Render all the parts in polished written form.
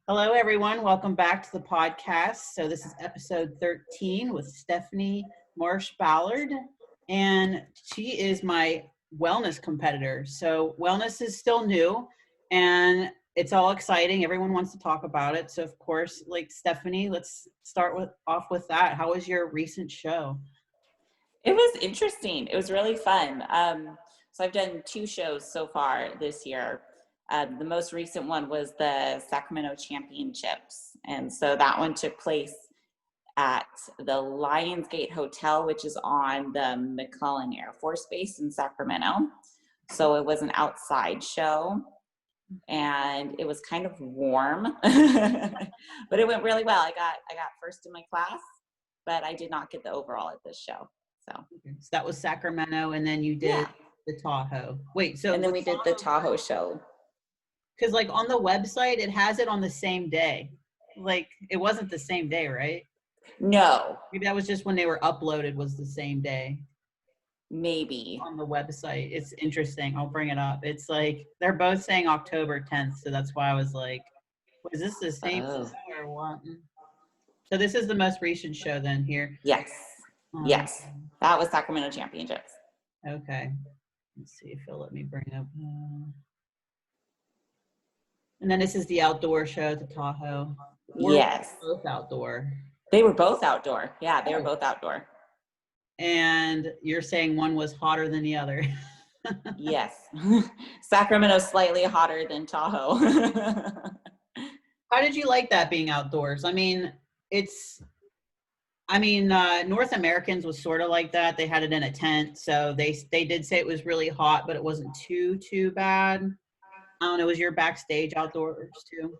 Hello, everyone. Welcome back to the podcast. So this is episode 13 with Stephanie Marsh-Ballard, and she is my wellness competitor. So wellness is still new, and it's all exciting. Everyone wants to talk about it. So of course, like Stephanie, let's start off with that. How was your recent show? It was interesting. It was really fun. So I've done 2 shows so far this year. The most recent one was the Sacramento Championships. And so that one took place at the Lionsgate Hotel, which is on the McClellan Air Force Base in Sacramento. So it was an outside show and it was kind of warm, but it went really well. I got first in my class, but I did not get the overall at this show. So that was Sacramento, and then you did the Tahoe. Wait, so and then we did the Tahoe show. Because like on the website, it has it on the same day. Like it wasn't the same day, right? No. Maybe that was just when they were uploaded was the same day. Maybe. On the website. It's interesting. I'll bring it up. It's like they're both saying October 10th. So that's why I was like, is this the same show or what? So this is the most recent show then here. Yes. Yes. That was Sacramento Championships. Okay. Let's see if he'll let me bring up. And then this is the outdoor show at the Tahoe. Yes. Both outdoor. They were both outdoor. Yeah, they were both outdoor. And you're saying one was hotter than the other. Yes. Sacramento's slightly hotter than Tahoe. How did you like that being outdoors? I mean, North Americans was sort of like that. They had it in a tent. So they did say it was really hot, but it wasn't too bad. I don't know. Was your backstage outdoors too?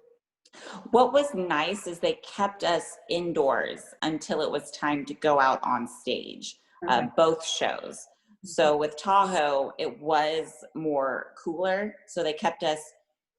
What was nice is they kept us indoors until it was time to go out on stage, both shows. So with Tahoe, it was more cooler. So they kept us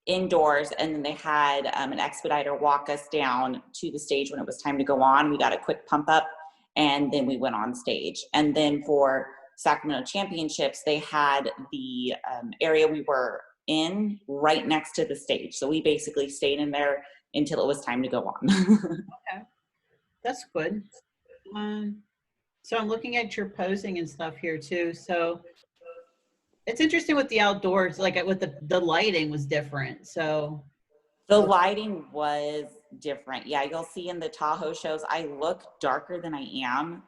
indoors, and then they had an expediter walk us down to the stage when it was time to go on. We got a quick pump up, and then we went on stage. And then for Sacramento Championships, they had the area we were in right next to the stage. So we basically stayed in there until it was time to go on. Okay. That's good. So I'm looking at your posing and stuff here too. So it's interesting with the outdoors, like with the lighting was different. So the lighting was different. Yeah, you'll see in the Tahoe shows, I look darker than I am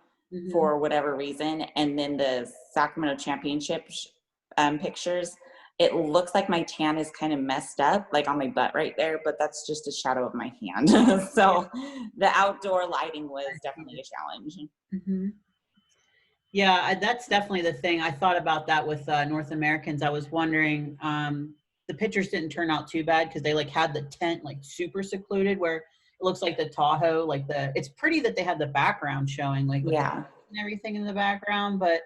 for whatever reason. And then the Sacramento Championship pictures, it looks like my tan is kind of messed up, like on my butt right there, but that's just a shadow of my hand. So the outdoor lighting was definitely a challenge. Yeah, that's definitely the thing. I thought about that with North Americans. I was wondering, the pictures didn't turn out too bad because they like had the tent like super secluded, where it looks like the Tahoe, like it's pretty that they had the background showing, like and everything in the background, but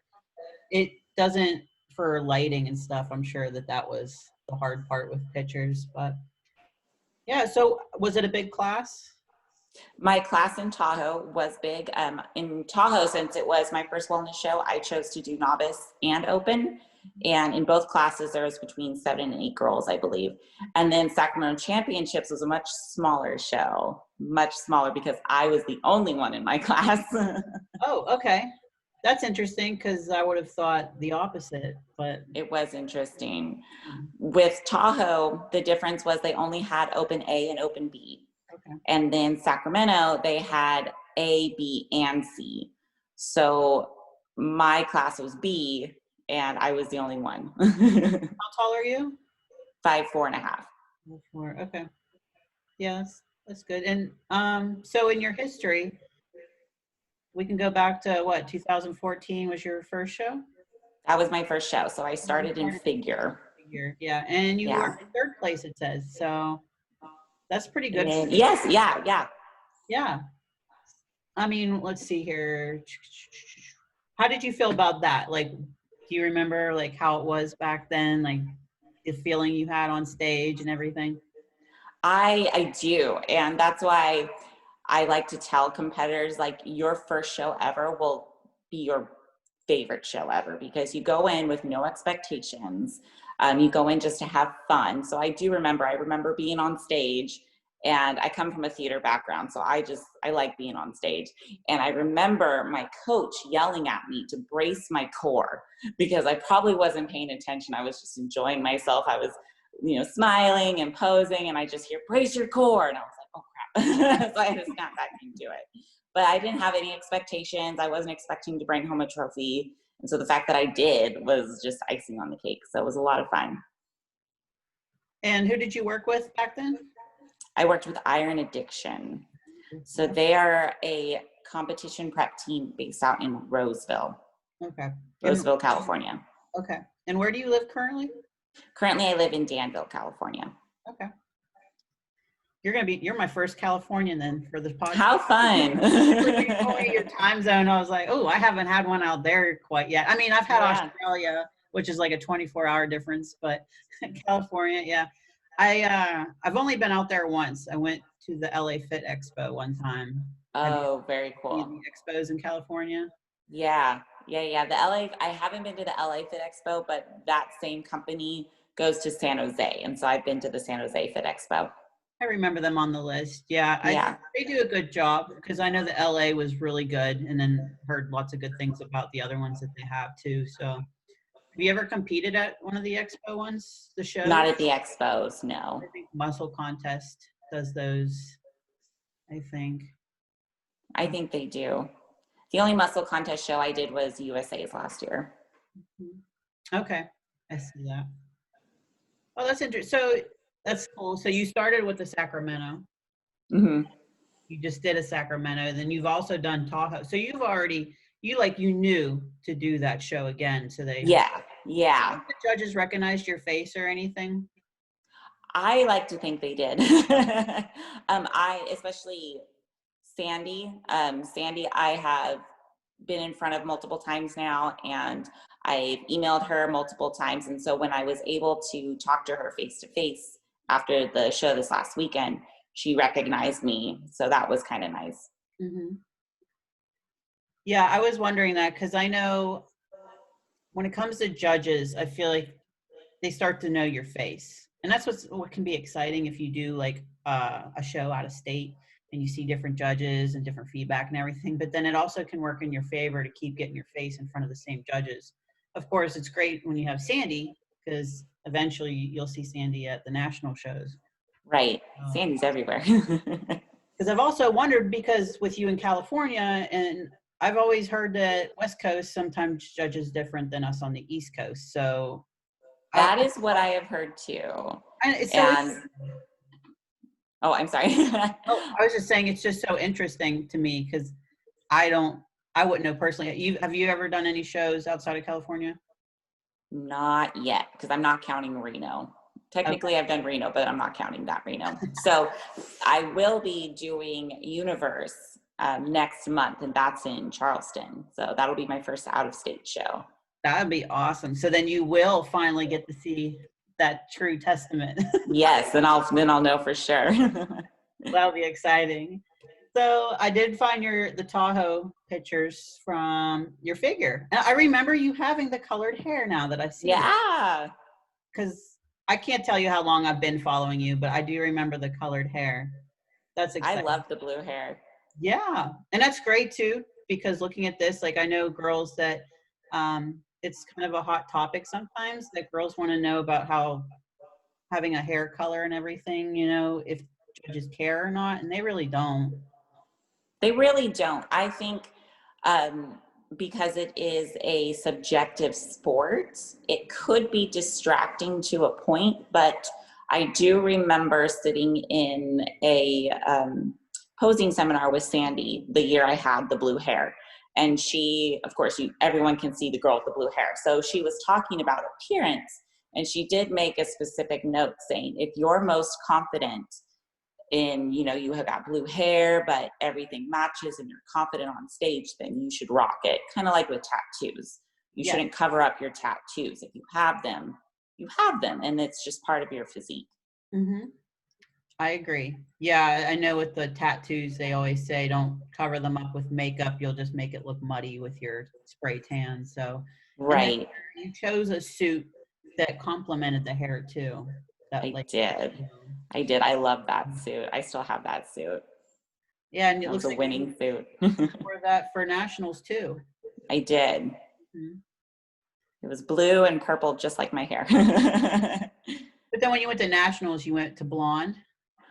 it doesn't for lighting and stuff. I'm sure that was the hard part with pictures, but yeah. So was it a big class? My class in Tahoe was big. In Tahoe, since it was my first wellness show, I chose to do novice and open. And in both classes, there was between 7 and 8 girls, I believe. And then Sacramento Championships was a much smaller show, much smaller because I was the only one in my class. Oh, okay. That's interesting because I would have thought the opposite, but it was interesting. With Tahoe, the difference was they only had open A and open B. Okay. And then Sacramento, they had A, B, and C. So my class was B, and I was the only one. How tall are you? 5'4.5". 4. Okay. Yeah, that's good. And so in your history, we can go back to what, 2014 was your first show? That was my first show. So I started in figure. Yeah, and you were in 3rd place, it says. So that's pretty good. Yes, yeah. Yeah. I mean, let's see here. How did you feel about that? Like, do you remember like how it was back then? Like the feeling you had on stage and everything? I do. And that's why I like to tell competitors, like, your first show ever will be your favorite show ever, because you go in with no expectations. You go in just to have fun. So I remember being on stage And I come from a theater background, so I like being on stage. And I remember my coach yelling at me to brace my core because I probably wasn't paying attention. I was just enjoying myself. I was, smiling and posing, and I just hear, brace your core. And I was like, oh crap. So I had to snap back into it. But I didn't have any expectations. I wasn't expecting to bring home a trophy. And so the fact that I did was just icing on the cake. So it was a lot of fun. And who did you work with back then? I worked with Iron Addiction. So they are a competition prep team based out in Roseville. Okay. Roseville, California. Okay. And where do you live currently? Currently, I live in Danville, California. Okay. You're my first Californian then for this podcast. How fun. When you told me your time zone, I was like, oh, I haven't had one out there quite yet. I mean, I've had Australia, which is like a 24-hour difference, but California, yeah. I've only been out there once. I went to the LA Fit Expo one time. Oh, very cool. The Expos in California. Yeah. I haven't been to the LA Fit Expo, but that same company goes to San Jose. And so I've been to the San Jose Fit Expo. I remember them on the list. Yeah. They do a good job because I know the LA was really good, and then heard lots of good things about the other ones that they have too. So have you ever competed at one of the Expo ones, the show? Not at the Expos, no. I think Muscle Contest does those, I think. I think they do. The only Muscle Contest show I did was USA's last year. Okay, I see that. Oh, that's interesting. So that's cool. So you started with the Sacramento. Mm-hmm. You just did a Sacramento, then you've also done Tahoe. So you've already, you knew to do that show again. So Yeah. The judges recognized your face or anything? I like to think they did. Especially Sandy. Sandy, I have been in front of multiple times now, and I've emailed her multiple times. And so when I was able to talk to her face to face after the show this last weekend, she recognized me. So that was kind of nice. Mm-hmm. Yeah, I was wondering that because I know when it comes to judges, I feel like they start to know your face. And that's what can be exciting if you do like a show out of state and you see different judges and different feedback and everything. But then it also can work in your favor to keep getting your face in front of the same judges. Of course, it's great when you have Sandy because eventually you'll see Sandy at the national shows. Right. Sandy's everywhere. Because I've also wondered, because with you in California, and I've always heard that West Coast sometimes judges different than us on the East Coast. So that is what I have heard too. Oh, I'm sorry. I was just saying it's just so interesting to me because I wouldn't know personally. Have you ever done any shows outside of California? Not yet, because I'm not counting Reno. Technically, okay. I've done Reno, but I'm not counting that Reno. So I will be doing Universe next month, and that's in Charleston. So that'll be my first out-of-state show. That would be awesome. So then you will finally get to see that true testament. Yes, then I'll know for sure. That'll be exciting. So I did find the Tahoe pictures from your figure. And I remember you having the colored hair now that I see. Yeah. Because I can't tell you how long I've been following you, but I do remember the colored hair. That's exciting. I love the blue hair. Yeah. And that's great too, because looking at this, like I know girls that it's kind of a hot topic sometimes that girls want to know about how having a hair color and everything, if judges care or not, and they really don't. They really don't. I think because it is a subjective sport, it could be distracting to a point, but I do remember sitting in a posing seminar with Sandy the year I had the blue hair. And she, of course, everyone can see the girl with the blue hair. So she was talking about appearance, and she did make a specific note saying, if you're most confident in, you have got blue hair, but everything matches and you're confident on stage, then you should rock it. Kind of like with tattoos. You shouldn't cover up your tattoos. If you have them, you have them, and it's just part of your physique. Mm-hmm. I agree. Yeah, I know with the tattoos, they always say don't cover them up with makeup. You'll just make it look muddy with your spray tan. So right. You chose a suit that complemented the hair too. That I like, did. I did. I love that suit. I still have that suit. yeah, and it That was looks a like winning suit. you wore that for nationals too. I did. Mm-hmm. It was blue and purple, just like my hair. But then when you went to nationals, you went to blonde.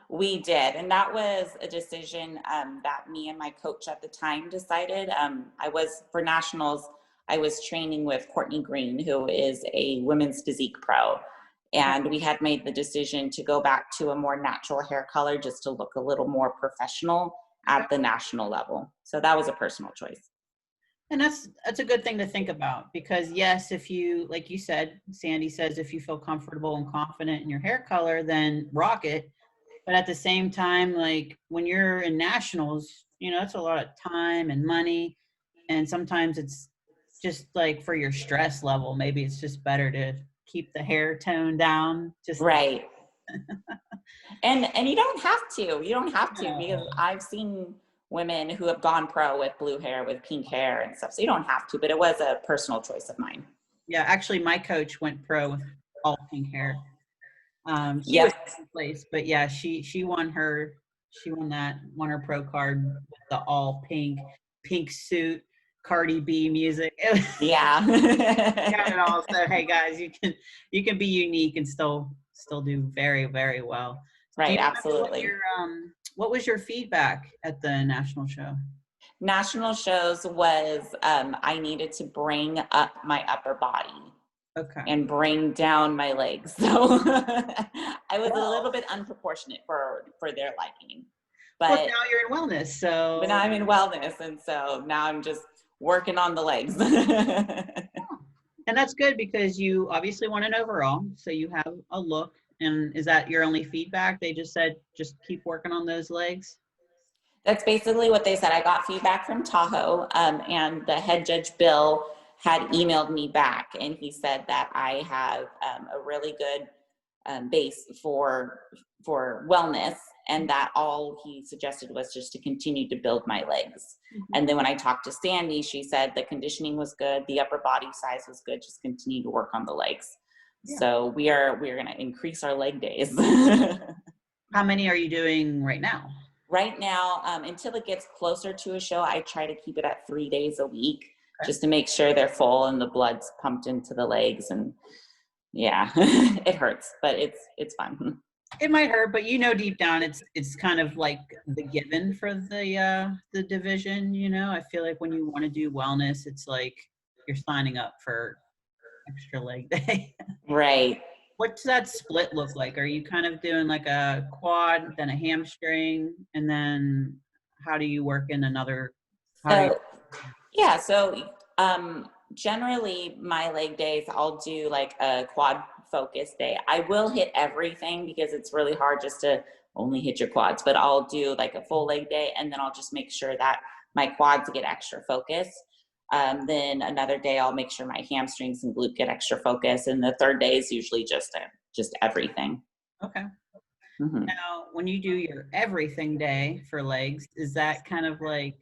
We did. And that was a decision that me and my coach at the time decided. For nationals, I was training with Courtney Green, who is a women's physique pro. And we had made the decision to go back to a more natural hair color just to look a little more professional at the national level. So that was a personal choice. And that's a good thing to think about, because yes, if you, like you said, Sandy says, if you feel comfortable and confident in your hair color, then rock it. But at the same time, like when you're in nationals, you know, that's a lot of time and money. And sometimes it's just like for your stress level, maybe it's just better to keep the hair tone down. Just right. And you don't have to. You don't have to, because no. I've seen women who have gone pro with blue hair, with pink hair and stuff. So you don't have to, but it was a personal choice of mine. Yeah, actually my coach went pro with all pink hair. She was Yep. second place, but yeah, she won her won her pro card with the all pink suit, Cardi B music. Yeah. Got it all. So hey guys, you can be unique and still do very, very well. Do Right. you remember Absolutely. what was your feedback at the national show? National shows was I needed to bring up my upper body Okay. and bring down my legs. So I was a little Well, bit unproportionate for their liking. plus But now you're in wellness, so now I'm in wellness, and so now I'm just working on the legs. and that's good because you obviously want an overall, so you have a look. And is that your only feedback? They just said just keep working on those legs. That's basically what they said. I got feedback from Tahoe, and the head judge, Bill, had emailed me back, and he said that I have a really good base for wellness, and that all he suggested was just to continue to build my legs. Mm-hmm. And then when I talked to Sandy, she said the conditioning was good, the upper body size was good, just continue to work on the legs. Yeah. So we are going to increase our leg days. How many are you doing right now? Right now, until it gets closer to a show, I try to keep it at 3 days a week, just to make sure they're full and the blood's pumped into the legs. And yeah, it hurts, but it's fun. It might hurt, but you know deep down it's kind of like the given for the division. You know, I feel like when you want to do wellness, it's like you're signing up for extra leg day. Right. What's that split look like? Are you kind of doing like a quad, then a hamstring, and then how do you work in another? So generally my leg days, I'll do like a quad focus day. I will hit everything because it's really hard just to only hit your quads, but I'll do like a full leg day, and then I'll just make sure that my quads get extra focus. Then another day I'll make sure my hamstrings and glute get extra focus, and the third day is usually just everything. Okay. Mm-hmm. Now, when you do your everything day for legs, is that kind of like,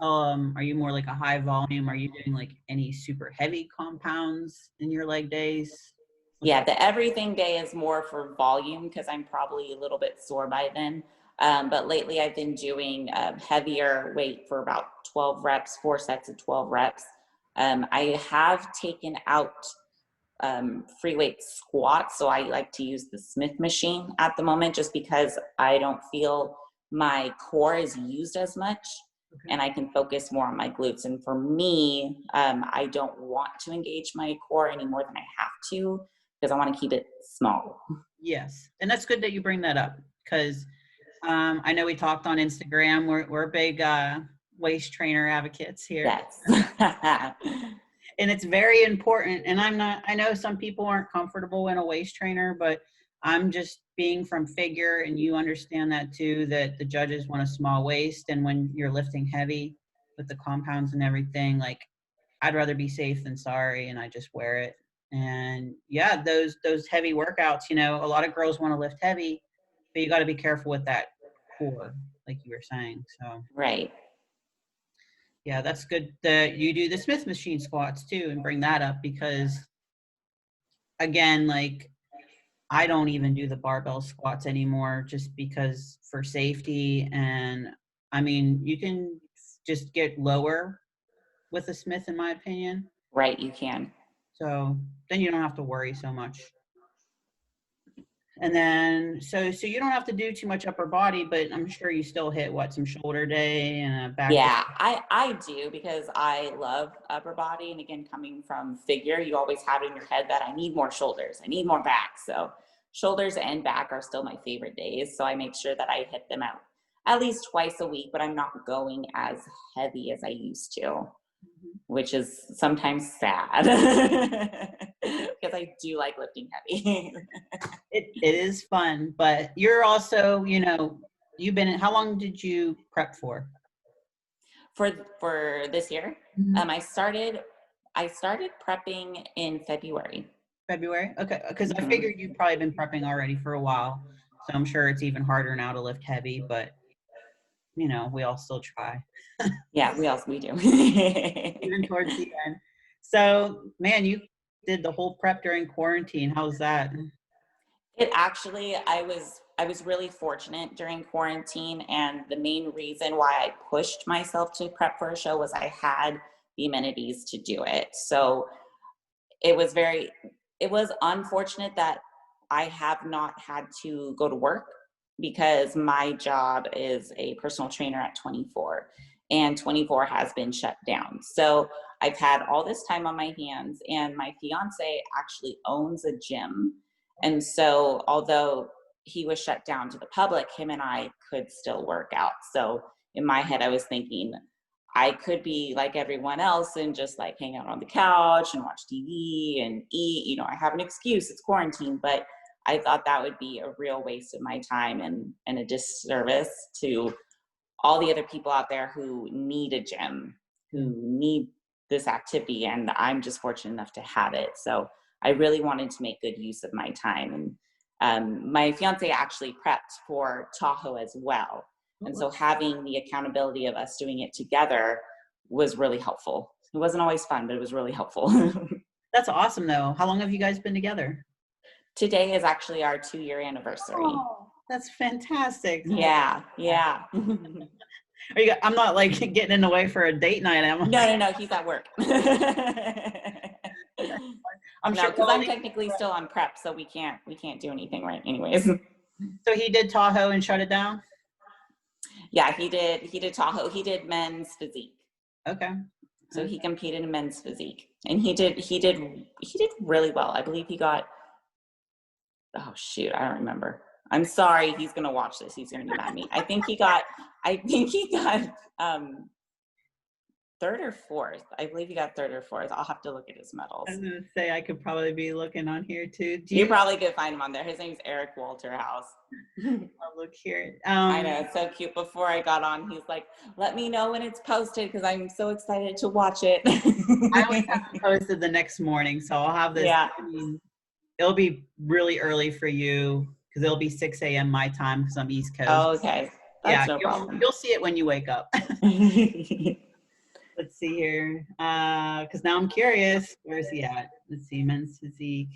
are you more like a high volume? Are you doing like any super heavy compounds in your leg days? Yeah, the everything day is more for volume because I'm probably a little bit sore by then. But lately I've been doing heavier weight for about 12 reps, 4 sets of 12 reps. I have taken out free weight squats, so I like to use the Smith machine at the moment just because I don't feel my core is used as much. Okay. And I can focus more on my glutes. And for me, I don't want to engage my core any more than I have to, because I want to keep it small. Yes. And that's good that you bring that up, because I know we talked on Instagram. We're big waist trainer advocates here. Yes. And it's very important. And I know some people aren't comfortable in a waist trainer, but I'm just being from figure, and you understand that too, that the judges want a small waist. And when you're lifting heavy with the compounds and everything, like I'd rather be safe than sorry, and I just wear it. And yeah, those heavy workouts, you know, a lot of girls want to lift heavy, but you got to be careful with that core, like you were saying. So right. Yeah, that's good that you do the Smith machine squats too, and bring that up, because again, like I don't even do the barbell squats anymore just because for safety. And I mean, you can just get lower with a Smith, in my opinion. Right, you can. So then you don't have to worry so much. And then, so you don't have to do too much upper body, but I'm sure you still hit some shoulder day and a back day. Yeah, I do, because I love upper body. And again, coming from figure, you always have it in your head that I need more shoulders, I need more back. So shoulders and back are still my favorite days. So I make sure that I hit them out at least twice a week, but I'm not going as heavy as I used to, which is sometimes sad because I do like lifting heavy. It is fun, but you're also, you've been, how long did you prep for? For this year, Mm-hmm. I started prepping in February. February? Okay, because I figured you've probably been prepping already for a while, so I'm sure it's even harder now to lift heavy, but we all still try. Yeah, we do. Even towards the end. So, man, you did the whole prep during quarantine. How's that? It actually, I was really fortunate during quarantine, and the main reason why I pushed myself to prep for a show was I had the amenities to do it. So it was unfortunate that I have not had to go to work, because my job is a personal trainer at 24, and 24 has been shut down. So I've had all this time on my hands, and my fiance actually owns a gym. And so although he was shut down to the public, him and I could still work out. So in my head, I was thinking I could be like everyone else and just like hang out on the couch and watch TV and eat. I have an excuse, it's quarantine, but I thought that would be a real waste of my time and a disservice to all the other people out there who need a gym, who need this activity, and I'm just fortunate enough to have it. So I really wanted to make good use of my time. And my fiance actually prepped for Tahoe as well. And so having the accountability of us doing it together was really helpful. It wasn't always fun, but it was really helpful. That's awesome, though. How long have you guys been together? Today is actually our 2-year anniversary. Oh, that's fantastic. Yeah. I'm not like getting in the way for a date night. No, he's at work. I'm sure, because I'm technically still on prep, so we can't do anything right anyways. So he did Tahoe and shut it down? Yeah, he did Tahoe. He did men's physique. Okay. So he competed in men's physique, and he did really well. I believe he got, oh shoot, I don't remember. I'm sorry, he's gonna watch this. He's gonna be mad at me. I think he got third or fourth. I believe he got third or fourth. I'll have to look at his medals. I was gonna say I could probably be looking on here too. You probably could find him on there. His name's Eric Walterhouse. I'll look here. I know, it's so cute. Before I got on, he's like, let me know when it's posted because I'm so excited to watch it. I always have it posted the next morning, so I'll have this. Yeah. It'll be really early for you because it'll be 6 a.m. my time because I'm East Coast. Oh, okay. That's no problem. You'll see it when you wake up. Let's see here. Because now I'm curious. Where is he at? Let's see. Men's physique.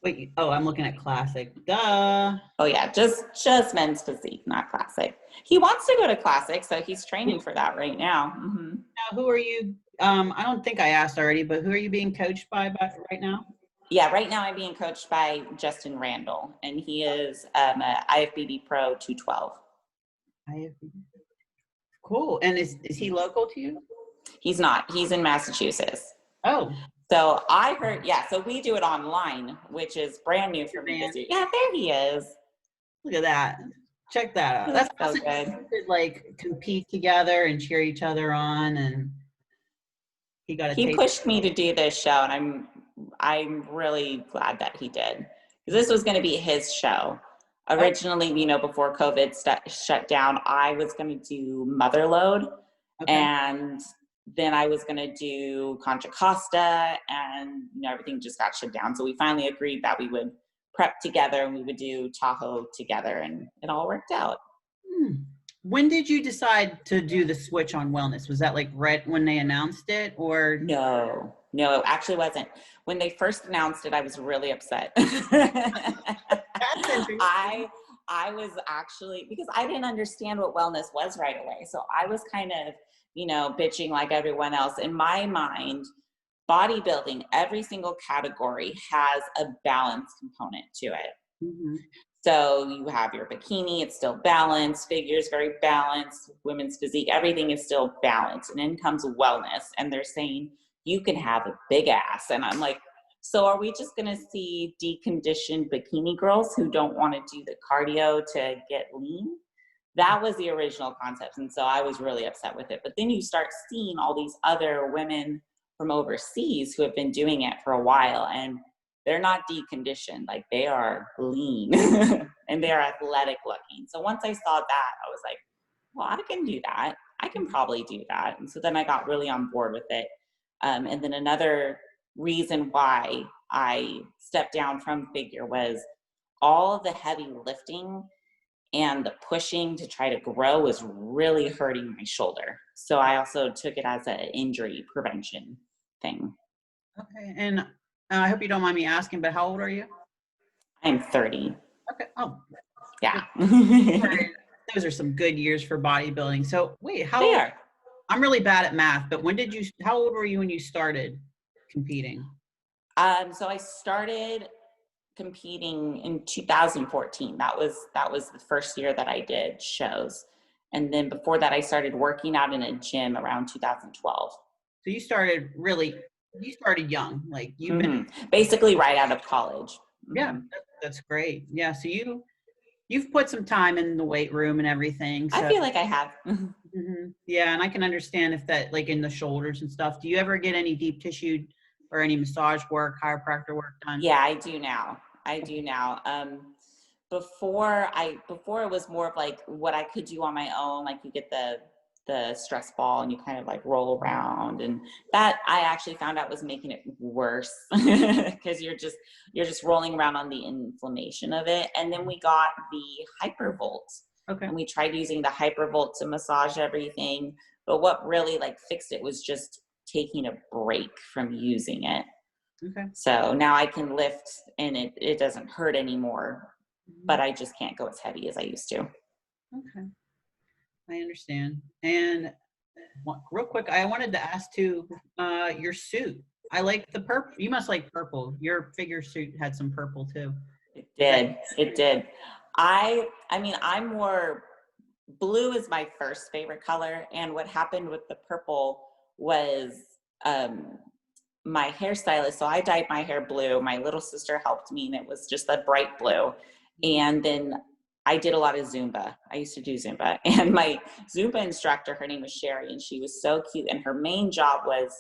Wait. Oh, I'm looking at classic. Duh. Oh yeah, just men's physique, not classic. He wants to go to classic, so he's training for that right now. Mm-hmm. Now, who are you? I don't think I asked already, but who are you being coached by right now? Yeah, right now I'm being coached by Justin Randall, and he is an IFBB Pro 212. Cool. And is he local to you? He's not. He's in Massachusetts. Oh. So I heard, so we do it online, which is brand new for me this year. Yeah, there he is. Look at that. Check that out. That's so awesome. Good. You could like compete together and cheer each other on, and he pushed me to do this show, and I'm really glad that he did, because this was going to be his show. Originally, before COVID shut down, I was going to do Motherload, and then I was going to do Contra Costa, and everything just got shut down. So we finally agreed that we would prep together and we would do Tahoe together, and it all worked out. When did you decide to do the switch on wellness? Was that like right when they announced it, or? No, No, it actually wasn't. When they first announced it, I was really upset. That's interesting. I was actually, because I didn't understand what wellness was right away. So I was kind of, bitching like everyone else. In my mind, bodybuilding, every single category has a balance component to it. Mm-hmm. So you have your bikini, it's still balanced, figures very balanced, women's physique, everything is still balanced. And then comes wellness, and they're saying you can have a big ass. And I'm like, so are we just gonna see deconditioned bikini girls who don't want to do the cardio to get lean? That was the original concept. And so I was really upset with it. But then you start seeing all these other women from overseas who have been doing it for a while, and they're not deconditioned, like they are lean and they're athletic looking. So once I saw that, I was like, well, I can do that. I can probably do that. And so then I got really on board with it. And then another reason why I stepped down from figure was all of the heavy lifting and the pushing to try to grow was really hurting my shoulder. So I also took it as an injury prevention thing. Okay. And I hope you don't mind me asking, but how old are you? I'm 30. Okay. Oh, yeah. Those are some good years for bodybuilding. So wait, They are. I'm really bad at math, but how old were you when you started competing? So I started competing in 2014. That was the first year that I did shows. And then before that, I started working out in a gym around 2012. So you started young, like you've been basically right out of college. Yeah, that's great. Yeah, so you've put some time in the weight room and everything. So. I feel like I have. Yeah, and I can understand if that, like in the shoulders and stuff. Do you ever get any deep tissue or any massage work, chiropractor work done? Yeah, I do now. Before it was more of like what I could do on my own. Like you get the stress ball and you kind of like roll around, and that I actually found out was making it worse because you're just rolling around on the inflammation of it. And then we got the hypervolt. Okay. And we tried using the hypervolt to massage everything, but what really like fixed it was just taking a break from using it. Okay. So now I can lift and it doesn't hurt anymore, but I just can't go as heavy as I used to. Okay. I understand. And real quick, I wanted to ask too, your suit. I like the purple. You must like purple. Your figure suit had some purple too. It did. I mean, I'm more, blue is my first favorite color. And what happened with the purple was my hairstylist. So I dyed my hair blue. My little sister helped me, and it was just a bright blue. And then I did a lot of Zumba. I used to do Zumba. And my Zumba instructor, her name was Sherry, and she was so cute. And her main job was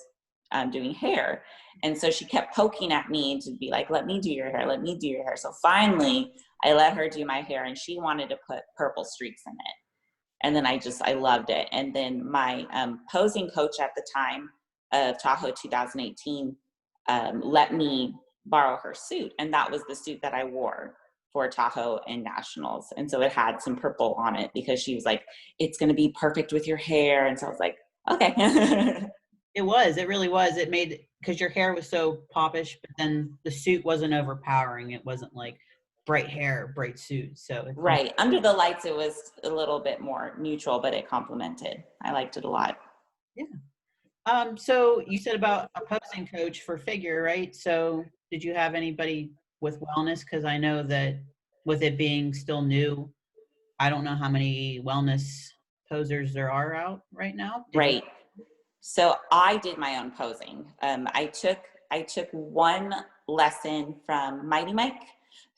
doing hair. And so she kept poking at me to be like, let me do your hair, let me do your hair. So finally, I let her do my hair, and she wanted to put purple streaks in it. And then I loved it. And then my posing coach at the time of Tahoe 2018 let me borrow her suit. And that was the suit that I wore for Tahoe and Nationals. And so it had some purple on it because she was like, it's going to be perfect with your hair. And so I was like, okay. It really was. It made, because your hair was so popish, but then the suit wasn't overpowering. It wasn't like bright hair, bright suit. So right. Under the lights, it was a little bit more neutral, but it complemented. I liked it a lot. Yeah. So you said about a posing coach for figure, right? So did you have anybody with wellness? Because I know that with it being still new, I don't know how many wellness posers there are out right now. Right. So I did my own posing. I took one lesson from Mighty Mike,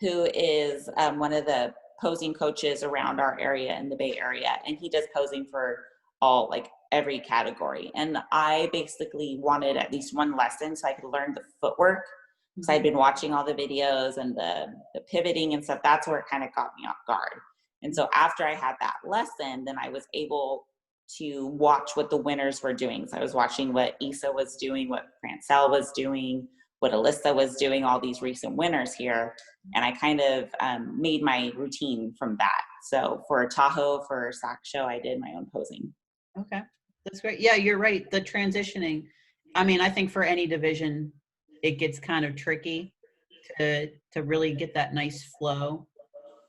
who is one of the posing coaches around our area in the Bay Area, and he does posing for all, like every category. And I basically wanted at least one lesson so I could learn the footwork, because I'd been watching all the videos and the pivoting and stuff. That's where it kind of got me off guard. And so after I had that lesson, then I was able to watch what the winners were doing. So I was watching what Issa was doing, what Francelle was doing, what Alyssa was doing, all these recent winners here. And I kind of made my routine from that. So for Tahoe, for SAC show, I did my own posing. Okay, that's great. Yeah, you're right. The transitioning I mean, I think for any division, it gets kind of tricky to really get that nice flow.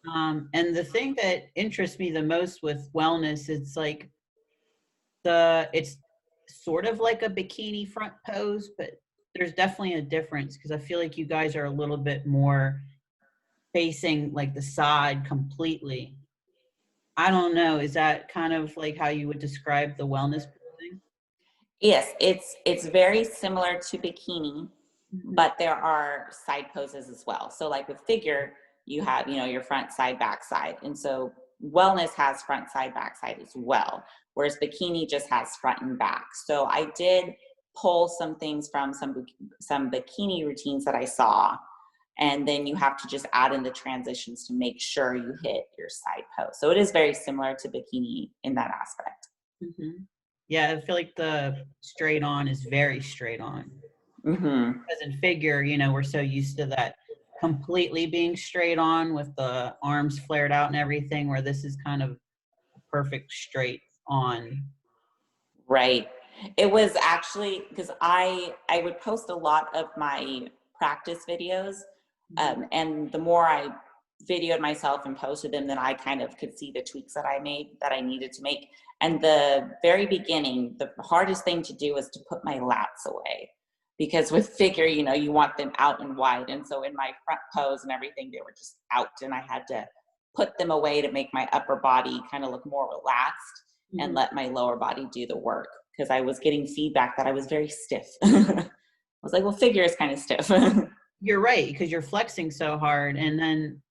And the thing that interests me the most with wellness, it's like it's sort of like a bikini front pose, but there's definitely a difference because I feel like you guys are a little bit more facing like the side completely. I don't know. Is that kind of like how you would describe the wellness posing? Yes, it's very similar to bikini, Mhm. but there are side poses as well. So like with figure, you have, you know, your front side, back side. And so wellness has front side, back side as well, whereas bikini just has front and back. So I did pull some things from some bikini routines that I saw, and then you have to just add in the transitions to make sure you hit your side pose. So it is very similar to bikini in that aspect. Mhm. Yeah, I feel like the straight on is very straight on. Hmm. Because in figure, we're so used to that completely being straight on with the arms flared out and everything, where this is kind of perfect straight on. Right. It was actually because I would post a lot of my practice videos, Mhm. and the more I videoed myself and posted them, then I kind of could see the tweaks that I made that I needed to make. And the very beginning, the hardest thing to do was to put my lats away, because with figure, you know, you want them out and wide. And so in my front pose and everything, they were just out, and I had to put them away to make my upper body kind of look more relaxed and Mhm. let my lower body do the work, because I was getting feedback that I was very stiff. I was like, well, figure is kind of stiff. You're right, because you're flexing so hard. And then,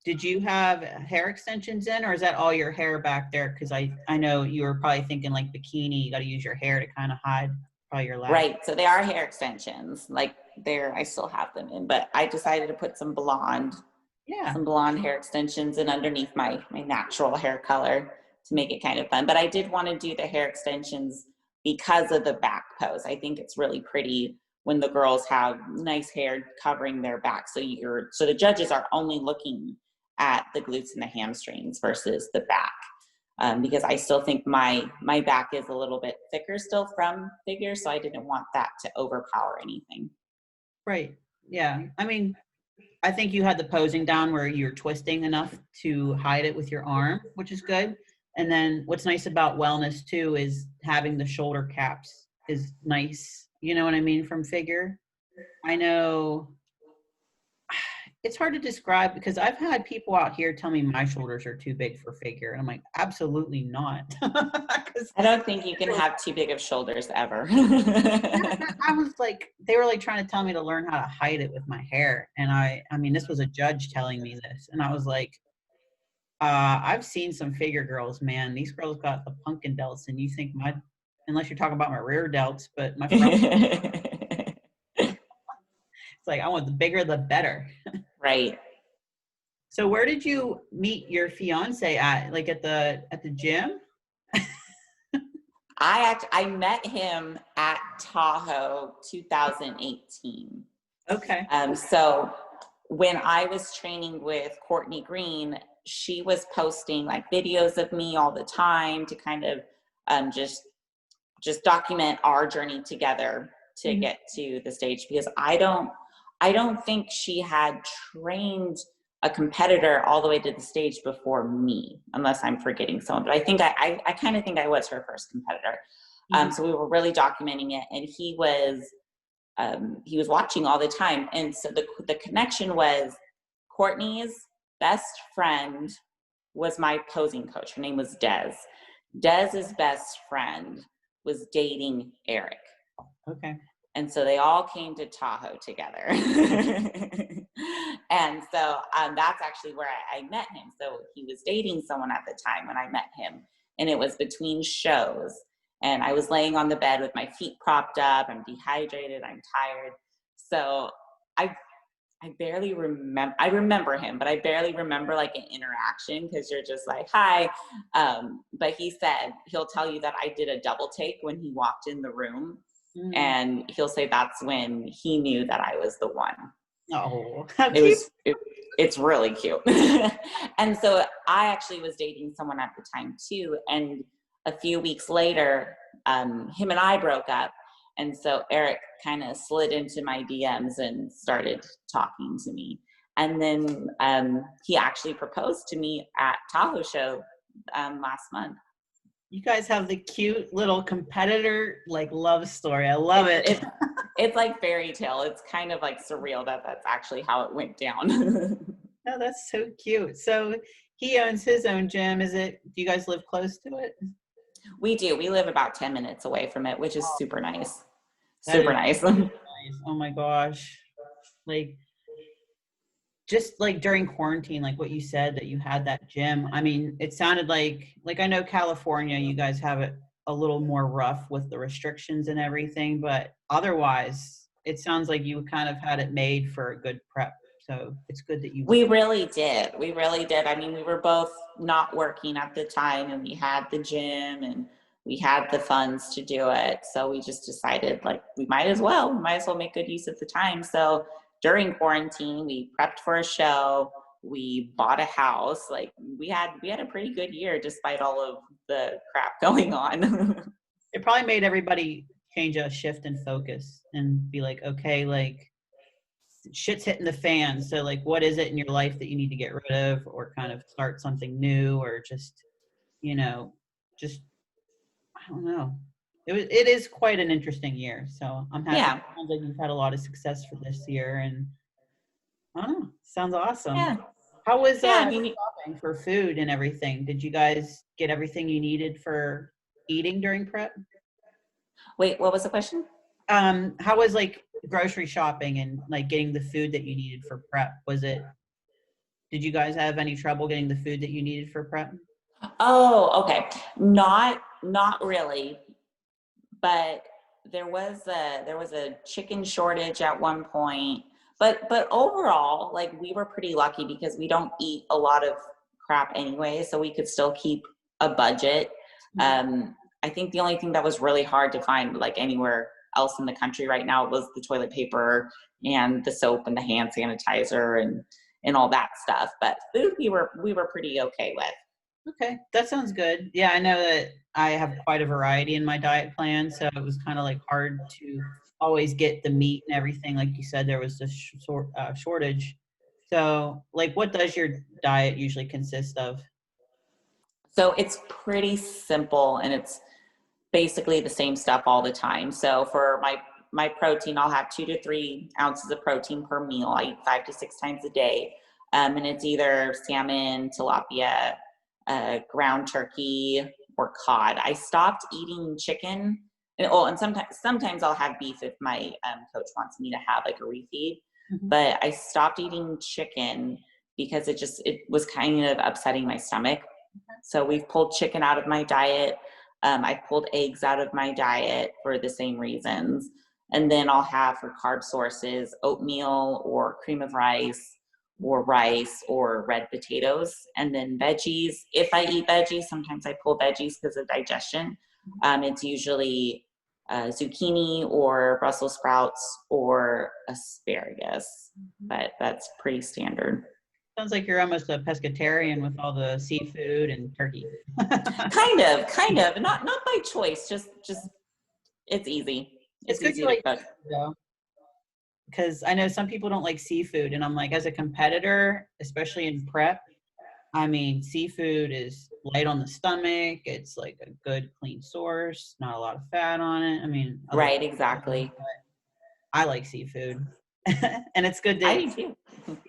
did you have hair extensions in, or is that all your hair back there? Because I know you were probably thinking like bikini, you got to use your hair to kind of hide probably your lat. Right. So they are hair extensions. Like there, I still have them in, but I decided to put Yeah. some blonde hair extensions in underneath my natural hair color to make it kind of fun. But I did want to do the hair extensions because of the back pose. I think it's really pretty when the girls have nice hair covering their back. So the judges are only looking at the glutes and the hamstrings versus the back. Because I still think my back is a little bit thicker still from figure, so I didn't want that to overpower anything. Right. Yeah. I mean, I think you had the posing down where you're twisting enough to hide it with your arm, which is good. And then what's nice about wellness too is having the shoulder caps is nice. You know what I mean? From figure. I know it's hard to describe because I've had people out here tell me my shoulders are too big for figure. And I'm like, absolutely not. 'Cause I don't think you can have too big of shoulders ever. I was like, they were like trying to tell me to learn how to hide it with my hair. And I mean, this was a judge telling me this. And I was like, I've seen some figure girls, man. These girls got the pumpkin delts, and you think unless you're talking about my rear delts, but my front, it's like I want the bigger the better. Right. So where did you meet your fiance at? Like at the gym? I met him at Tahoe 2018. Okay. So when I was training with Courtney Green, she was posting like videos of me all the time to kind of just document our journey together to Mhm. get to the stage, because I don't think she had trained a competitor all the way to the stage before me, unless I'm forgetting someone. But I think I kind of think I was her first competitor. Mhm. So we were really documenting it, and he was watching all the time. And so the connection was Courtney's best friend was my posing coach. Her name was Des. Dez's best friend was dating Eric. Okay. And so they all came to Tahoe together. And so that's actually where I met him. So he was dating someone at the time when I met him. And it was between shows. And I was laying on the bed with my feet propped up. I'm dehydrated. I'm tired. So I I barely remember. I remember him, but I barely remember like an interaction, because you're just like, "Hi." But he said he'll tell you that I did a double take when he walked in the room, Mm. and he'll say that's when he knew that I was the one. Oh, how It cute. was. It's really cute. And so I actually was dating someone at the time too, and a few weeks later, him and I broke up. And so Eric kind of slid into my DMs and started talking to me. And then he actually proposed to me at Tahoe show last month. You guys have the cute little competitor like love story. I love it. It's like fairy tale. It's kind of like surreal that that's actually how it went down. Oh, that's so cute. So he owns his own gym. Do you guys live close to it? We do. We live about 10 minutes away from it, which is super nice. Super nice. Nice. Oh my gosh. Like, just like during quarantine, like what you said that you had that gym. I mean, it sounded like I know California, you guys have it a little more rough with the restrictions and everything, but otherwise it sounds like you kind of had it made for a good prep. So it's good that we really did. I mean, we were both not working at the time, and we had the gym and we had the funds to do it. So we just decided like we might as well make good use of the time. So during quarantine, we prepped for a show, we bought a house. Like we had a pretty good year despite all of the crap going on. It probably made everybody change a shift in focus and be like, okay, like shit's hitting the fan. So like, what is it in your life that you need to get rid of or kind of start something new or just, I don't know. It is quite an interesting year. So I'm happy. Yeah. It sounds like you've had a lot of success for this year, and I don't know. Sounds awesome. Yeah. How was shopping for food and everything? Did you guys get everything you needed for eating during prep? Wait, what was the question? How was like grocery shopping and like getting the food that you needed for prep? Did you guys have any trouble getting the food that you needed for prep? Oh, okay. Not really. But there was a chicken shortage at one point. But overall, like we were pretty lucky because we don't eat a lot of crap anyway, so we could still keep a budget. I think the only thing that was really hard to find like anywhere else in the country right now was the toilet paper and the soap and the hand sanitizer and all that stuff. But food we were pretty okay with. Okay, that sounds good. Yeah, I know that I have quite a variety in my diet plan, so it was kind of like hard to always get the meat and everything. Like you said, there was this shortage. So, like, what does your diet usually consist of? So it's pretty simple, and it's basically the same stuff all the time. So for my protein, I'll have 2 to 3 ounces of protein per meal. I eat 5 to 6 times a day, and it's either salmon, tilapia, ground turkey, or cod. I stopped eating chicken, and sometimes I'll have beef if my coach wants me to have like a refeed. Mm-hmm. But I stopped eating chicken because it was kind of upsetting my stomach. Mm-hmm. So we've pulled chicken out of my diet. I pulled eggs out of my diet for the same reasons. And then I'll have for carb sources oatmeal or cream of rice or red potatoes, and then veggies. If I eat veggies, sometimes I pull veggies because of digestion. It's usually zucchini or Brussels sprouts or asparagus, but that's pretty standard. Sounds like you're almost a pescatarian with all the seafood and turkey. kind of, not by choice, just it's easy. It's good easy to like cook. Though. Because I know some people don't like seafood, and I'm like, as a competitor, especially in prep, I mean, seafood is light on the stomach. It's like a good, clean source, not a lot of fat on it. I mean, right, exactly. I like seafood, and it's good that you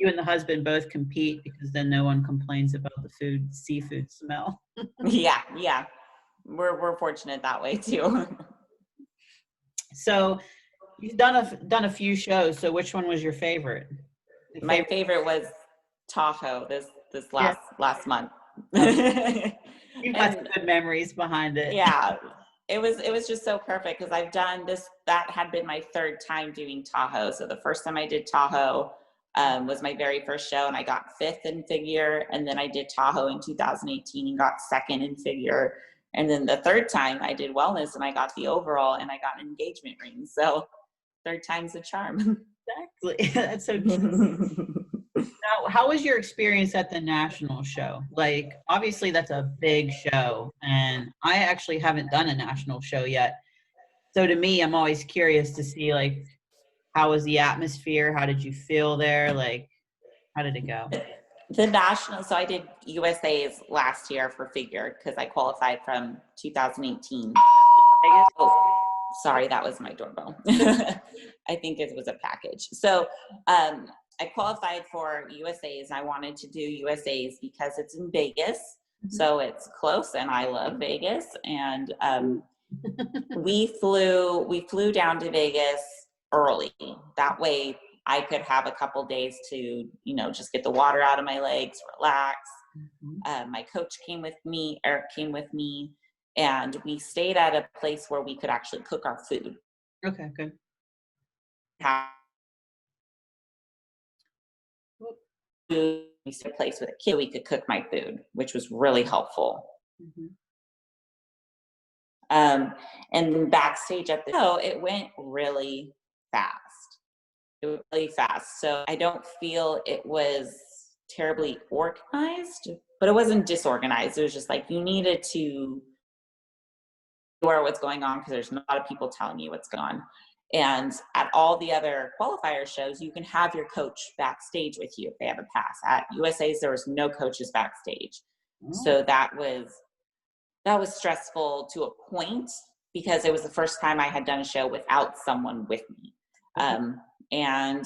and the husband both compete because then no one complains about the seafood smell. Yeah, we're fortunate that way too. So. You've done a few shows. So which one was your favorite? My favorite was Tahoe this last month. You've got some good memories behind it. Yeah, it was just so perfect because I've done this. That had been my 3rd time doing Tahoe. So the first time I did Tahoe was my very first show, and I got 5th in figure. And then I did Tahoe in 2018 and got 2nd in figure. And then the 3rd time I did wellness, and I got the overall, and I got an engagement ring. So 3rd time's the charm. Exactly. That's so cute. Now, how was your experience at the national show? Like, obviously that's a big show, and I actually haven't done a national show yet. So to me, I'm always curious to see like, how was the atmosphere? How did you feel there? Like, how did it go? The national, so I did USA's last year for figure because I qualified from 2018. Oh, sorry, that was my doorbell. I think it was a package. So I qualified for USA's. I wanted to do USA's because it's in Vegas. So it's close and I love Vegas. And we flew down to Vegas early. That way I could have a couple days to, you know, just get the water out of my legs, relax. My coach came with me, Eric came with me, and we stayed at a place where we could actually cook our food. Okay, good. We stayed at a place with a kid, we could cook my food, which was really helpful. And then backstage at the show, it went really fast. It was really fast. So I don't feel it was terribly organized, but it wasn't disorganized. It was just like you needed to aware what's going on because there's a lot of people telling you what's going on. And at all the other qualifier shows, you can have your coach backstage with you if they have a pass. At USA's, there was no coaches backstage. So that was stressful to a point because it was the first time I had done a show without someone with me. And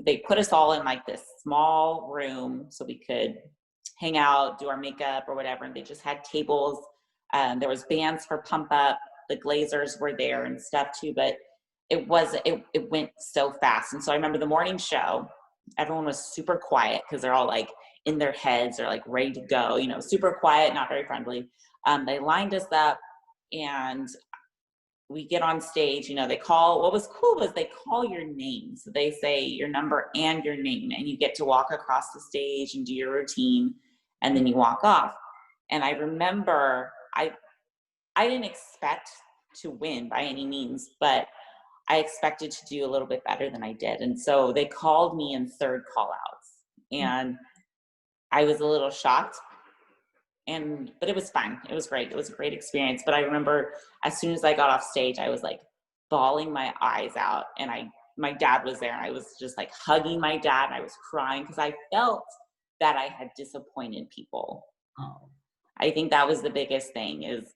they put us all in like this small room so we could hang out, do our makeup or whatever. And they just had tables. There was bands for pump up. The Glazers were there and stuff too, but it went so fast. And so I remember the morning show, everyone was super quiet because they're all like in their heads, they're like ready to go, you know, super quiet, not very friendly. They lined us up and we get on stage, you know, what was cool was they call your name. So they say your number and your name, and you get to walk across the stage and do your routine, and then you walk off. And I remember I didn't expect to win by any means, but I expected to do a little bit better than I did. And so they called me in third call outs, and I was a little shocked. But it was fun. It was great. It was a great experience. But I remember as soon as I got off stage, I was like bawling my eyes out. And my dad was there. And I was just like hugging my dad. And I was crying because I felt that I had disappointed people. I think that was the biggest thing is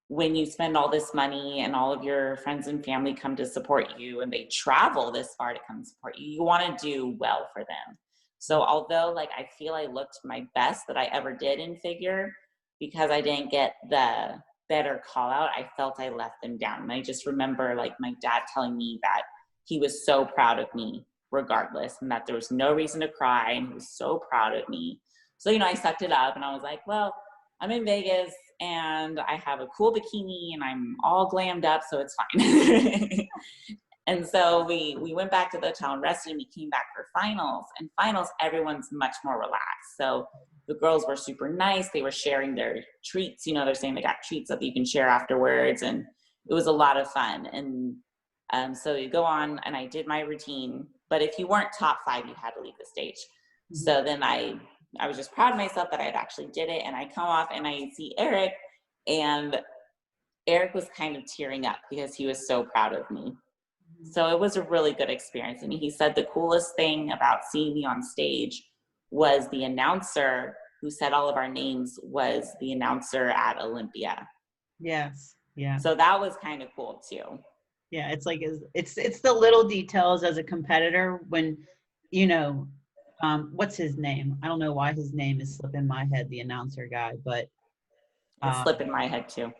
when you spend all this money and all of your friends and family come to support you and they travel this far to come support you, you want to do well for them. So although like I feel I looked my best that I ever did in figure, because I didn't get the better call out, I felt I let them down. And I just remember like my dad telling me that he was so proud of me regardless, and that there was no reason to cry, and he was so proud of me. So, you know, I sucked it up and I was like, well, I'm in Vegas and I have a cool bikini and I'm all glammed up, so it's fine. And so we went back to the hotel and rested, and we came back for finals. And finals, everyone's much more relaxed. So the girls were super nice. They were sharing their treats. You know, they're saying they got treats that you can share afterwards. And it was a lot of fun. And so you go on, and I did my routine. But if you weren't top 5, you had to leave the stage. So then I was just proud of myself that I had actually did it. And I come off and I see Eric, and Eric was kind of tearing up because he was so proud of me. So it was a really good experience. And he said the coolest thing about seeing me on stage was the announcer who said all of our names was the announcer at Olympia. Yes. Yeah. So that was kind of cool too. Yeah. It's like, it's the little details as a competitor when, you know, what's his name? I don't know why his name is slipping my head, the announcer guy, but it's slipping my head too.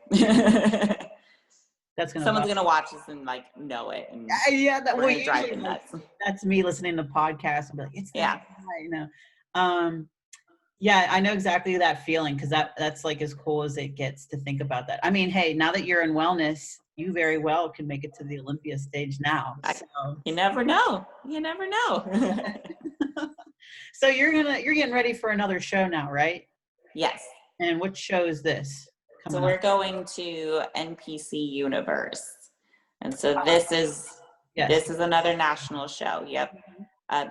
Someone's gonna watch this and like know it, and yeah, that will drive them nuts. That's me listening to podcasts and be like, it's that guy, you know. Yeah, I know exactly that feeling, because that's like as cool as it gets to think about that. I mean, hey, now that you're in wellness, you very well can make it to the Olympia stage now. So. You never know. You never know. So you're getting ready for another show now, right? Yes. And what show is this? So we're going to NPC Universe, and so this is another national show. Yep,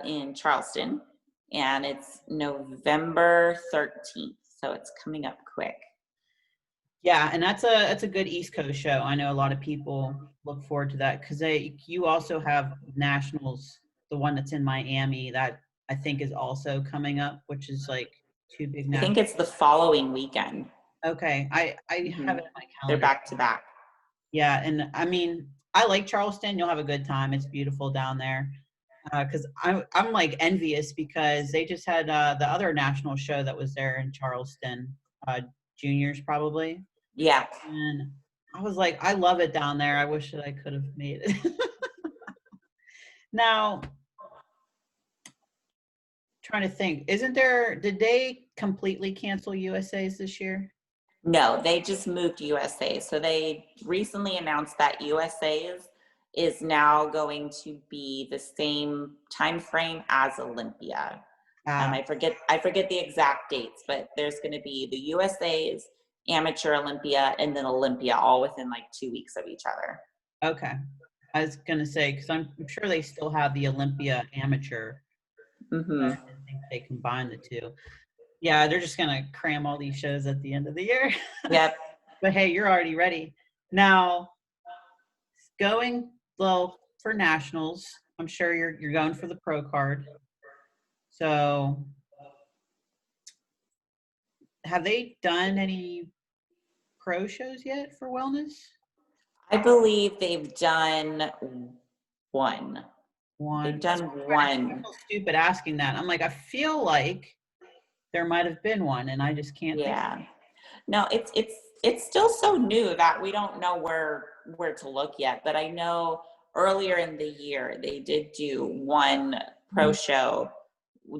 in Charleston, and it's November 13th, so it's coming up quick. Yeah, and that's a good East Coast show. I know a lot of people look forward to that because you also have nationals, the one that's in Miami that I think is also coming up, which is like two big I think nationals. it's the following weekend. Okay, I have it in my They're calendar. back to back. Yeah, and I mean, I like Charleston. You'll have a good time. It's beautiful down there. Because I'm like envious because they just had the other national show that was there in Charleston, juniors probably. Yeah. And I was like, I love it down there. I wish that I could have made it. Now, trying to think, did they completely cancel USA's this year? No, they just moved USA. So they recently announced that USA's is now going to be the same time frame as Olympia. I forget the exact dates, but there's going to be the USA's, Amateur Olympia, and then Olympia all within like 2 weeks of each other. Okay. I was going to say, because I'm sure they still have the Olympia Amateur. Mm-hmm. I think they combined the two. Yeah, they're just going to cram all these shows at the end of the year. Yep. But hey, you're already ready. Now, going, well, for nationals, I'm sure you're going for the pro card. So, have they done any pro shows yet for wellness? I believe they've done one. They've done one. I feel stupid asking that. I'm like, I feel like there might have been one, and I just can't. Yeah. No, it's still so new that we don't know where to look yet. But I know earlier in the year they did do one pro show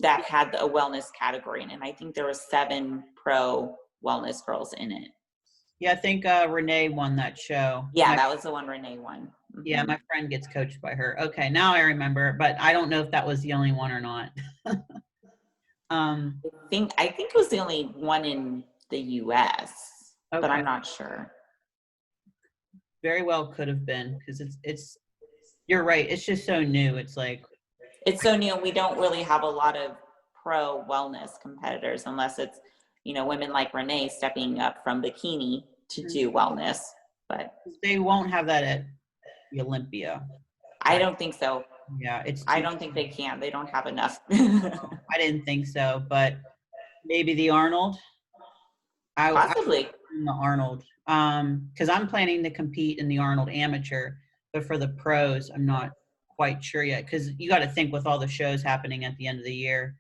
that had a wellness category in it. And I think there were 7 pro wellness girls in it. Yeah, I think Renee won that show. Yeah, that was the one Renee won. Mm-hmm. Yeah, my friend gets coached by her. Okay, now I remember, but I don't know if that was the only one or not. I think it was the only one in the US, okay. But I'm not sure. Very well could have been, because it's you're right, it's just so new. It's so new, and we don't really have a lot of pro wellness competitors unless it's, women like Renee stepping up from Bikini to do wellness. But they won't have that at the Olympia. I don't think so. Yeah, I don't think they can. They don't have enough. I didn't think so, but maybe the Arnold. Possibly. The Arnold, because I'm planning to compete in the Arnold Amateur, but for the pros, I'm not quite sure yet. Because you got to think, with all the shows happening at the end of the year,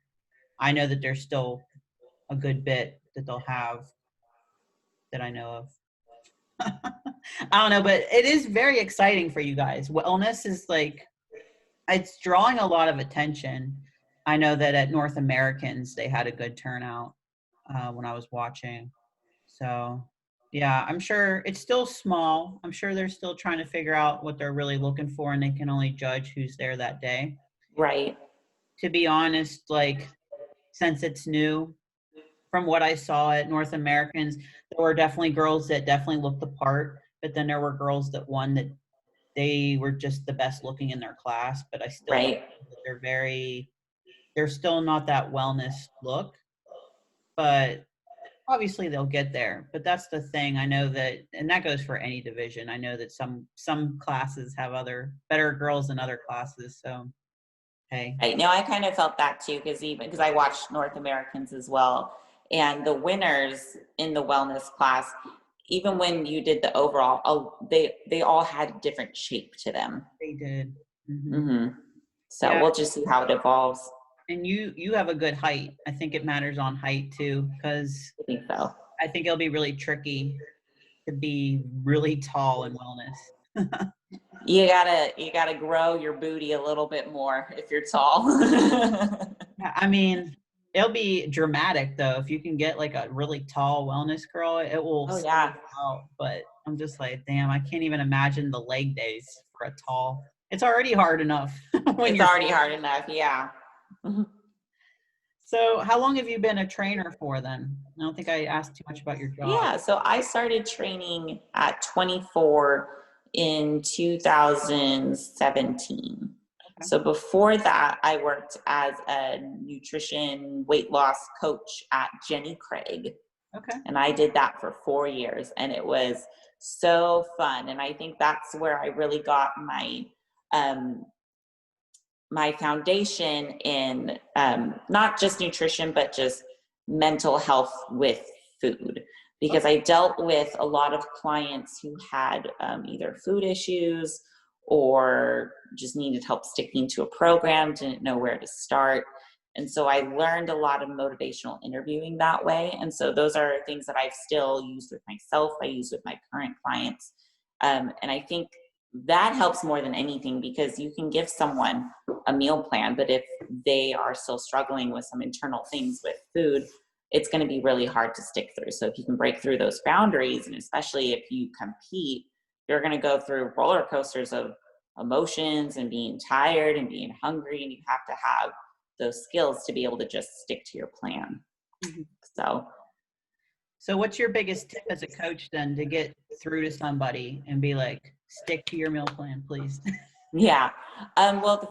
I know that there's still a good bit that they'll have that I know of. I don't know, but it is very exciting for you guys. Wellness is it's drawing a lot of attention. I know that at North Americans, they had a good turnout when I was watching. So, yeah, I'm sure it's still small. I'm sure they're still trying to figure out what they're really looking for, and they can only judge who's there that day. Right. To be honest, since it's new, from what I saw at North Americans, there were definitely girls that definitely looked the part, but then there were girls that won that they were just the best looking in their class. But I still think that they're still not that wellness look, but obviously they'll get there. But that's the thing. I know that, and that goes for any division. I know that some classes have better girls than other classes. So, hey. Right. No, I kind of felt that too, because I watched North Americans as well. And the winners in the wellness class, even when you did the overall, they all had different shape to them. They did. Mm-hmm. Mm-hmm. So we'll just see how it evolves. And you have a good height. I think it matters on height too, because I think so. I think it'll be really tricky to be really tall in wellness. You gotta grow your booty a little bit more if you're tall. I mean, it'll be dramatic though. If you can get a really tall wellness girl, it will. Oh yeah. Out. But I'm just damn, I can't even imagine the leg days for a tall. It's already hard enough. Hard enough. Yeah. So how long have you been a trainer for then? I don't think I asked too much about your job. Yeah, so I started training at 24 in 2017. Okay. So before that, I worked as a nutrition weight loss coach at Jenny Craig. Okay. And I did that for 4 years, and it was so fun. And I think that's where I really got my foundation in not just nutrition, but just mental health with food. Because I dealt with a lot of clients who had either food issues or just needed help sticking to a program, didn't know where to start. And so I learned a lot of motivational interviewing that way. And so those are things that I've still used with myself, I use with my current clients. And I think that helps more than anything, because you can give someone a meal plan, but if they are still struggling with some internal things with food, it's going to be really hard to stick through. So if you can break through those boundaries, and especially if you compete, you're going to go through roller coasters of emotions and being tired and being hungry, and you have to have those skills to be able to just stick to your plan. Mm-hmm. So what's your biggest tip as a coach then to get through to somebody and be like, stick to your meal plan, please? Yeah. Well, the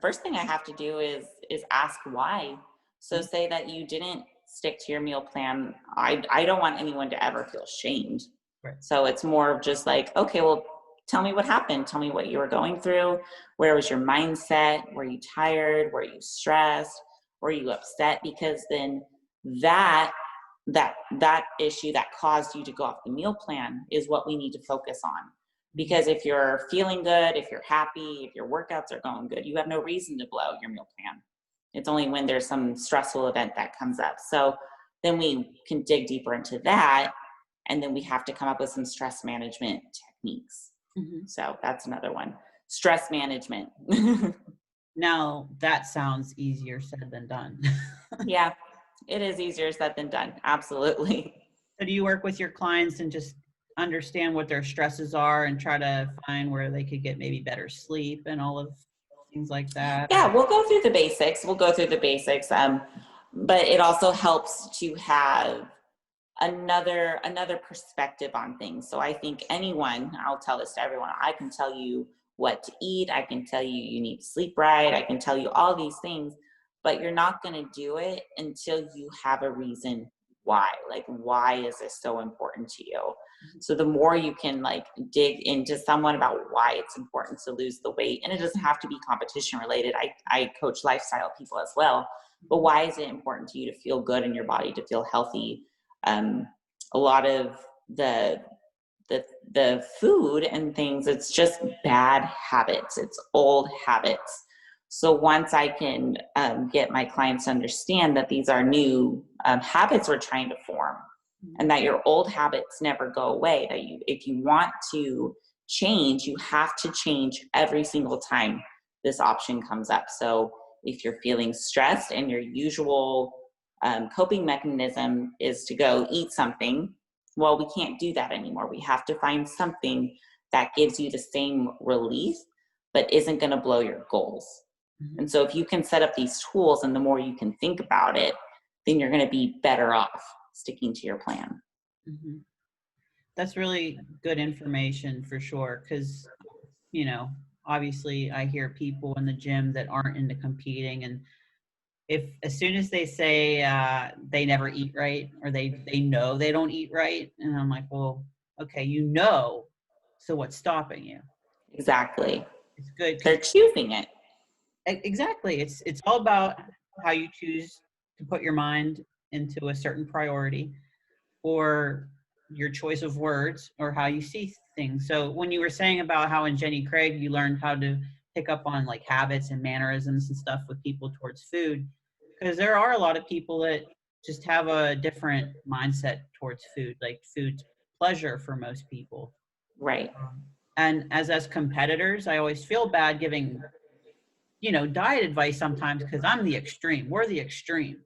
first thing I have to do is ask why. So say that you didn't stick to your meal plan. I don't want anyone to ever feel shamed. Right. So it's more of just like, okay, well, tell me what happened. Tell me what you were going through. Where was your mindset? Were you tired? Were you stressed? Were you upset? Because then that issue that caused you to go off the meal plan is what we need to focus on. Because if you're feeling good, if you're happy, if your workouts are going good, you have no reason to blow your meal plan. It's only when there's some stressful event that comes up. So then we can dig deeper into that, and then we have to come up with some stress management techniques. Mm-hmm. So that's another one. Stress management. Now, that sounds easier said than done. Yeah, it is easier said than done. Absolutely. So do you work with your clients and just understand what their stresses are and try to find where they could get maybe better sleep and all of things like that? Yeah, we'll go through the basics. But it also helps to have another perspective on things. So I think I'll tell this to everyone, I can tell you what to eat. I can tell you you need to sleep right. I can tell you all these things, but you're not going to do it until you have a reason why. Like, why is this so important to you? So the more you can like dig into someone about why it's important to lose the weight, and it doesn't have to be competition related. I coach lifestyle people as well, but why is it important to you to feel good in your body, to feel healthy? A lot of the food and things, it's just bad habits. It's old habits. So once I can get my clients to understand that these are new habits we're trying to form, and that your old habits never go away, that if you want to change, you have to change every single time this option comes up. So if you're feeling stressed and your usual coping mechanism is to go eat something, well, we can't do that anymore. We have to find something that gives you the same relief, but isn't going to blow your goals. Mm-hmm. And so if you can set up these tools, and the more you can think about it, then you're going to be better off sticking to your plan. Mm-hmm. That's really good information for sure. Because, obviously I hear people in the gym that aren't into competing, and as soon as they say they never eat right, or they know they don't eat right, and I'm like, well, okay, so what's stopping you? Exactly. It's good. They're choosing it. Exactly. It's all about how you choose to put your mind into a certain priority, or your choice of words, or how you see things. So when you were saying about how in Jenny Craig you learned how to pick up on like habits and mannerisms and stuff with people towards food, because there are a lot of people that just have a different mindset towards food, like food's pleasure for most people. Right. And as competitors, I always feel bad giving diet advice sometimes, because I'm the extreme. We're the extreme.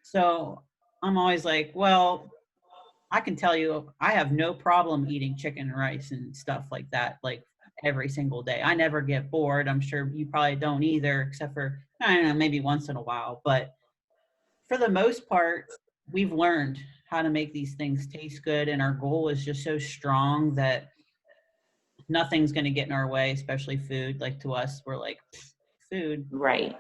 So I'm always like, well, I can tell you, I have no problem eating chicken and rice and stuff like that, like every single day. I never get bored. I'm sure you probably don't either, except for, I don't know, maybe once in a while. But for the most part, we've learned how to make these things taste good. And our goal is just so strong that nothing's going to get in our way, especially food. Like, to us, we're like, food. Right.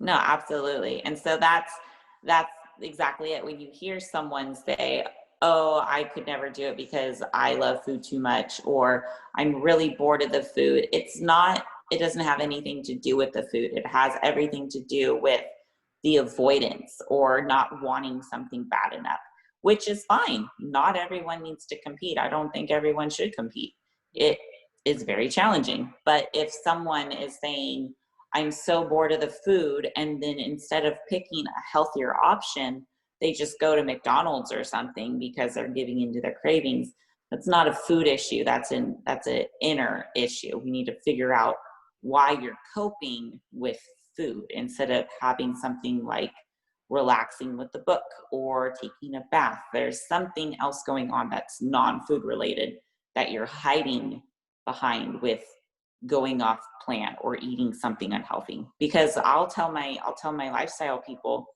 No, absolutely. And so that's exactly it. When you hear someone say, oh, I could never do it because I love food too much, or I'm really bored of the food. It doesn't have anything to do with the food. It has everything to do with the avoidance or not wanting something bad enough, which is fine. Not everyone needs to compete. I don't think everyone should compete. It is very challenging. But if someone is saying, I'm so bored of the food, and then instead of picking a healthier option, they just go to McDonald's or something because they're giving into their cravings, that's not a food issue. That's an inner issue. We need to figure out why you're coping with food instead of having something like relaxing with the book or taking a bath. There's something else going on that's non-food related that you're hiding behind with going off plan or eating something unhealthy. Because I'll tell my lifestyle people,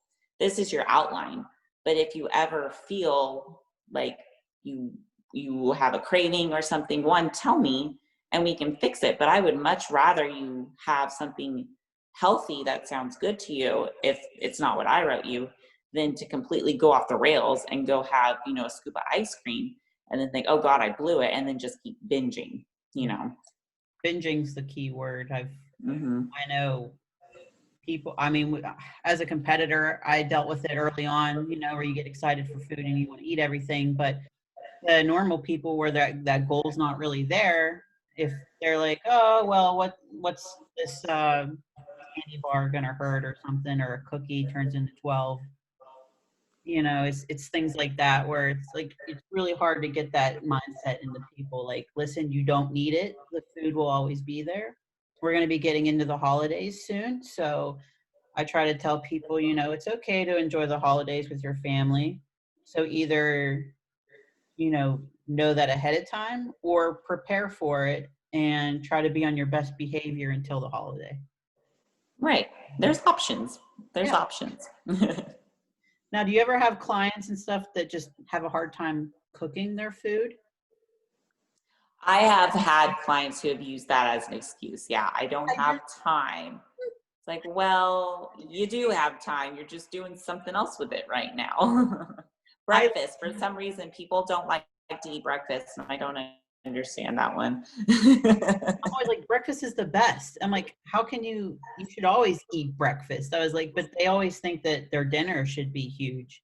this is your outline, but if you ever feel like you have a craving or something, one, tell me and we can fix it. But I would much rather you have something healthy that sounds good to you, if it's not what I wrote you, than to completely go off the rails and go have, a scoop of ice cream and then think, oh God, I blew it, and then just keep binging, Binging's the key word. I know people, as a competitor, I dealt with it early on, where you get excited for food and you want to eat everything. But the normal people where that goal's not really there, if they're like, oh, well, what's this candy bar gonna hurt or something, or a cookie turns into 12. It's things like that where it's like, it's really hard to get that mindset into people. Like, listen, you don't need it. The food will always be there. We're going to be getting into the holidays soon. So I try to tell people, it's okay to enjoy the holidays with your family. So either, know that ahead of time or prepare for it and try to be on your best behavior until the holiday. Right. There's options. Options. Now, do you ever have clients and stuff that just have a hard time cooking their food? I have had clients who have used that as an excuse. Yeah, I don't have time. It's like, well, you do have time. You're just doing something else with it right now. Breakfast. For some reason, people don't like to eat breakfast, and I don't understand that one. I'm always like, breakfast is the best. I'm like, how can you should always eat breakfast. I was like, but they always think that their dinner should be huge.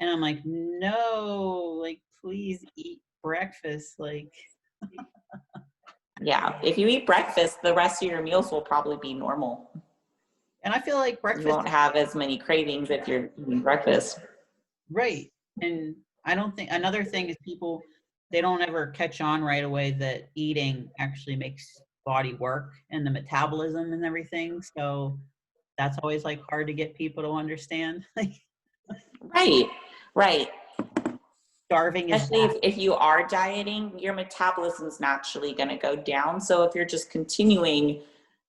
And I'm like, no, like, please eat breakfast. Like, yeah, if you eat breakfast, the rest of your meals will probably be normal. And I feel like breakfast, you won't have as many cravings if you're eating breakfast. Right. And I don't think, another thing is people, they don't ever catch on right away that eating actually makes body work and the metabolism and everything. So that's always like hard to get people to understand. Right. Starving is especially if you are dieting, your metabolism is naturally going to go down. So if you're just continuing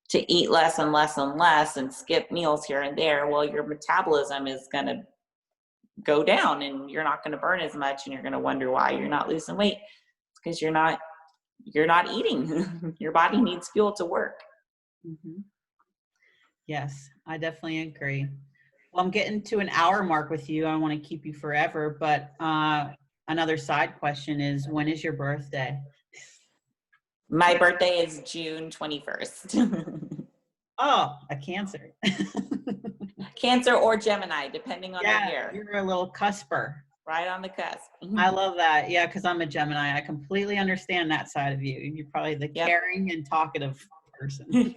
to eat less and less and less and skip meals here and there, well, your metabolism is going to go down and you're not going to burn as much, and you're going to wonder why you're not losing weight. It's because you're not eating. Your body needs fuel to work. Mm-hmm. Yes, I definitely agree. Well, I'm getting to an hour mark with you. I want to keep you forever, but another side question is, when is your birthday? My birthday is June 21st. Oh, a Cancer. Cancer or Gemini, depending on the year. You're a little cusper. Right on the cusp. I love that. Yeah, because I'm a Gemini. I completely understand that side of you. You're probably the caring and talkative person.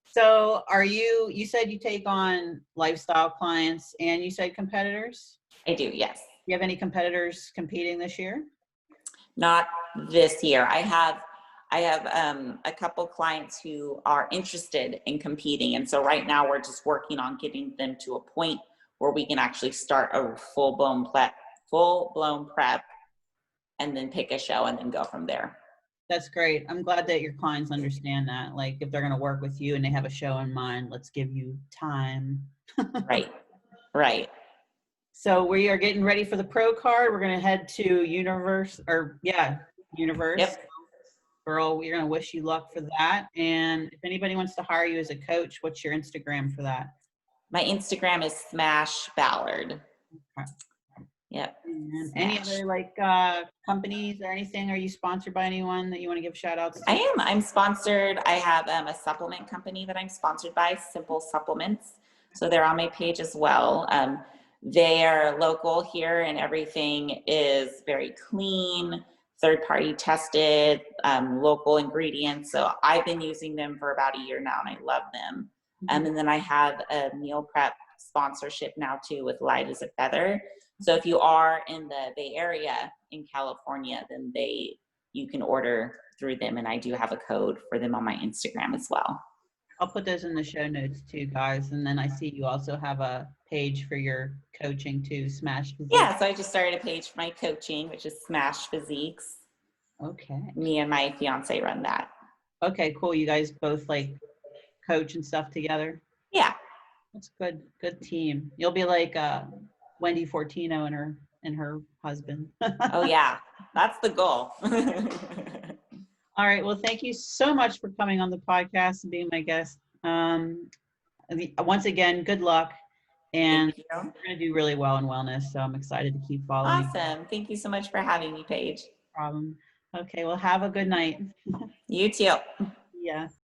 So you said you take on lifestyle clients and you said competitors? I do, yes. Do you have any competitors competing this year? Not this year. I have a couple clients who are interested in competing. And so right now we're just working on getting them to a point where we can actually start a full-blown prep and then pick a show and then go from there. That's great. I'm glad that your clients understand that. Like, if they're going to work with you and they have a show in mind, let's give you time. Right. So we are getting ready for the pro card. We're going to head to Universe. Yep. Girl, we're going to wish you luck for that. And if anybody wants to hire you as a coach, what's your Instagram for that? My Instagram is Marsh-Ballard. Okay. Yep. And any other like companies or anything? Are you sponsored by anyone that you want to give shout outs to? I am. I'm sponsored. I have a supplement company that I'm sponsored by, Simple Supplements. So they're on my page as well. They are local here and everything is very clean, third-party tested, local ingredients. So I've been using them for about a year now and I love them. And then I have a meal prep sponsorship now too with Light as a Feather. So if you are in the Bay Area in California, then you can order through them, and I do have a code for them on my Instagram as well. I'll put those in the show notes too, guys. And then I see you also have a page for your coaching too, Smash Physique. Yeah, so I just started a page for my coaching, which is Smash Physiques. Okay. Me and my fiance run that. Okay, cool. You guys both like coach and stuff together? Yeah. That's good. Good team. You'll be like Wendy Fortino and her husband. Oh yeah, that's the goal. All right. Well, thank you so much for coming on the podcast and being my guest. Once again, good luck. And you're going to do really well in wellness. So I'm excited to keep following. Awesome. Thank you so much for having me, Paige. No problem. Okay. Well, have a good night. You too. Yeah.